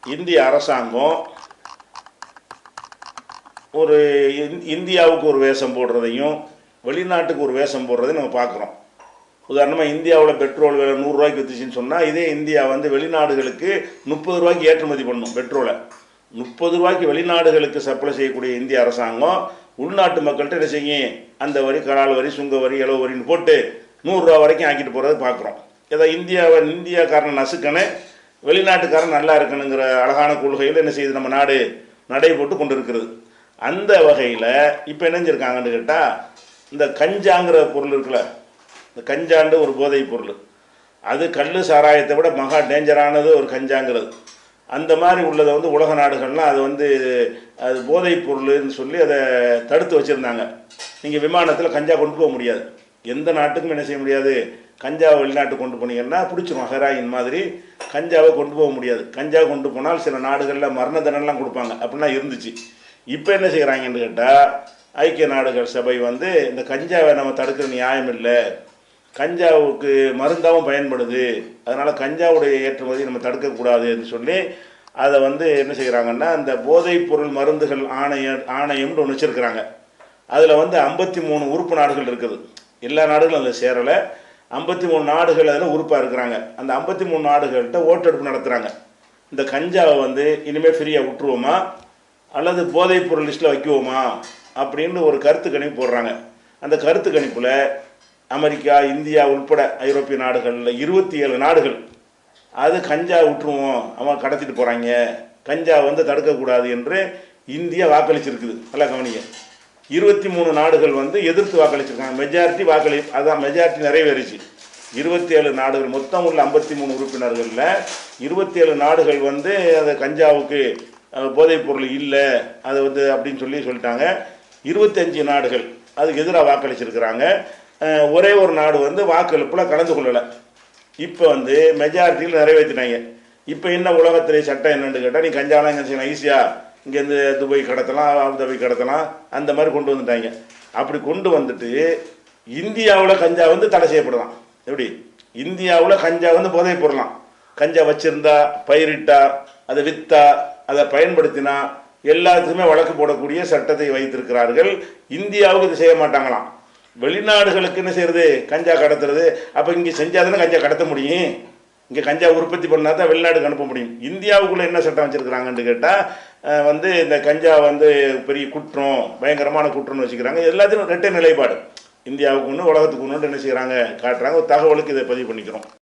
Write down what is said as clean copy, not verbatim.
இந்திய அரசாங்கம் ஒரு இந்தியாவுக்கு ஒரு வேஷம் போடுறதையும் வெளிநாட்டுக்கு ஒரு வேஷம் போடுறதையும் நம்ம பார்க்குறோம். உதாரணமாக இந்தியாவில் பெட்ரோல் விலை 100 ரூபாய்க்கு விற்றுச்சின்னு சொன்னால், இதே இந்தியா வந்து வெளிநாடுகளுக்கு 30 ரூபாய்க்கு ஏற்றுமதி பண்ணும். பெட்ரோலை 30 ரூபாய்க்கு வெளிநாடுகளுக்கு சப்ளை செய்யக்கூடிய இந்திய அரசாங்கம் உள்நாட்டு மக்கள்கிட்ட என்ன செய்யும், அந்த வரி, கலால் வரி, சுங்க வரி, இலவு வரின்னு போட்டு 100 ரூபா வரைக்கும் ஆக்கிட்டு போகிறது பார்க்குறோம். ஏதோ இந்தியாக்காரன் நசுக்கன்னு வெளிநாட்டுக்காரன் நல்லா இருக்கணுங்கிற அழகான கொள்கையில் என்ன செய்யுது நம்ம நாடு நடை போட்டு கொண்டு இருக்கிறது. அந்த வகையில் இப்போ என்னஞ்சிருக்காங்கன்னு கேட்டால், இந்த கஞ்சாங்கிற பொருள் இருக்குல்ல, இந்த கஞ்சாண்டு ஒரு போதை பொருள், அது கல் சாராயத்தை விட மகா டேஞ்சரானது ஒரு கஞ்சாங்கிறது. அந்த மாதிரி உள்ளதை வந்து உலக நாடுகள்லாம் அது போதைப் பொருள்னு சொல்லி அதை தடுத்து வச்சுருந்தாங்க. நீங்கள் விமானத்தில் கஞ்சா கொண்டு போக முடியாது, எந்த நாட்டுக்கும் என்ன செய்ய முடியாது, கஞ்சாவை வெளிநாட்டுக்கு கொண்டு போனீங்கன்னா பிடிச்சிரும். ஹெராயின் மாதிரி கஞ்சாவை கொண்டு போக முடியாது. கஞ்சா கொண்டு போனால் சில நாடுகளில் மரண தண்டனைலாம் கொடுப்பாங்க, அப்படிலாம் இருந்துச்சு. இப்போ என்ன செய்கிறாங்கன்னு கேட்டால், ஐக்கிய நாடுகள் சபை வந்து இந்த கஞ்சாவை நம்ம தடுக்கிற நியாயம் இல்லை, கஞ்சாவுக்கு மருந்தாகவும் பயன்படுது, அதனால் கஞ்சாவுடைய ஏற்றுமதி நம்ம தடுக்கக்கூடாதுன்னு சொல்லி அதை வந்து என்ன செய்கிறாங்கன்னா, இந்த போதைப் பொருள் மருந்துகள் ஆணையம்னு ஒன்று வச்சுருக்கிறாங்க. அதில் வந்து 53 உறுப்பு நாடுகள் இருக்குது. எல்லா நாடுகளும் அதில் சேரலை, 53 நாடுகள் அதில் உறுப்பாக இருக்கிறாங்க. அந்த 53 நாடுகள்கிட்ட ஓட்டெடுப்பு நடத்துகிறாங்க. இந்த கஞ்சாவை வந்து இனிமேல் ஃப்ரீயாக விட்டுருவோமா அல்லது போதைப் பொருள் லிஸ்ட்டில் வைக்குவோமா அப்படின்னு ஒரு கருத்து கணிப்பு போடுறாங்க. அந்த கருத்து கணிப்பில் அமெரிக்கா, இந்தியா உட்பட ஐரோப்பிய நாடுகளில் 27 நாடுகள் அது கஞ்சா விட்டுருவோம், அவன் கடத்திட்டு போகிறாங்க, கஞ்சா வந்து தடுக்கக்கூடாது என்று இந்தியா வாக்களிச்சிருக்குது. நல்லா கவனிங்க. 23 நாடுகள் வந்து எதிர்த்து வாக்களிச்சிருக்காங்க. மெஜாரிட்டி நிறைவேறிச்சு. 27 நாடுகள், மொத்தம் உள்ள 53 உறுப்பினர்களில் 27 நாடுகள் வந்து அந்த கஞ்சாவுக்கு போதைப் பொருள் இல்லை அது வந்து அப்படின்னு சொல்லிட்டாங்க. 25 நாடுகள் அதுக்கு எதிராக வாக்களிச்சிருக்கிறாங்க. ஒரே ஒரு நாடு வந்து வாக்களிப்பில் கலந்து கொள்ளலை. இப்போ வந்து மெஜாரிட்டியில் நிறைவேற்றினாங்க. இப்போ என்ன உலகத்திலே சட்டம் என்னன்னு கேட்டால், நீ கஞ்சாலாம் என்ன செய்யலாம், ஈஸியாக இங்கேருந்து துபாய் கடத்தலாம், அபுதாபி கடத்தலாம், அந்த மாதிரி கொண்டு வந்துட்டாங்க. அப்படி கொண்டு வந்துட்டு இந்தியாவில் கஞ்சா வந்து தடை செய்யப்படலாம். எப்படி இந்தியாவில் கஞ்சா வந்து போதை பொருளாம், கஞ்சா வச்சிருந்தா, பயிரிட்டா, அதை விற்றா, அதை பயன்படுத்தினா எல்லாத்துக்குமே வழக்கு போடக்கூடிய சட்டத்தை வைத்திருக்கிறார்கள். இந்தியாவுக்கு இது செய்ய மாட்டாங்களாம். வெளிநாடுகளுக்கு என்ன செய்யறது, கஞ்சா கடத்துறது. அப்போ இங்கே செஞ்சாதானே கஞ்சா கடத்த முடியும், இங்கே கஞ்சா உற்பத்தி பண்ணால் தான் வெளிநாடுக்கு அனுப்ப முடியும். இந்தியாவுக்குள்ளே என்ன சட்டம் வச்சுருக்கிறாங்கன்னு கேட்டால், வந்து இந்த கஞ்சா வந்து பெரிய குற்றம், பயங்கரமான குற்றம்னு வச்சுக்கிறாங்க. எல்லாத்தையும் ரெட்டை நிலைப்பாடு, இந்தியாவுக்கு ஒன்று உலகத்துக்கு ஒன்று என்ன செய்கிறாங்க காட்டுறாங்க. ஒரு தகவலுக்கு இதை பதிவு பண்ணிக்கிறோம்.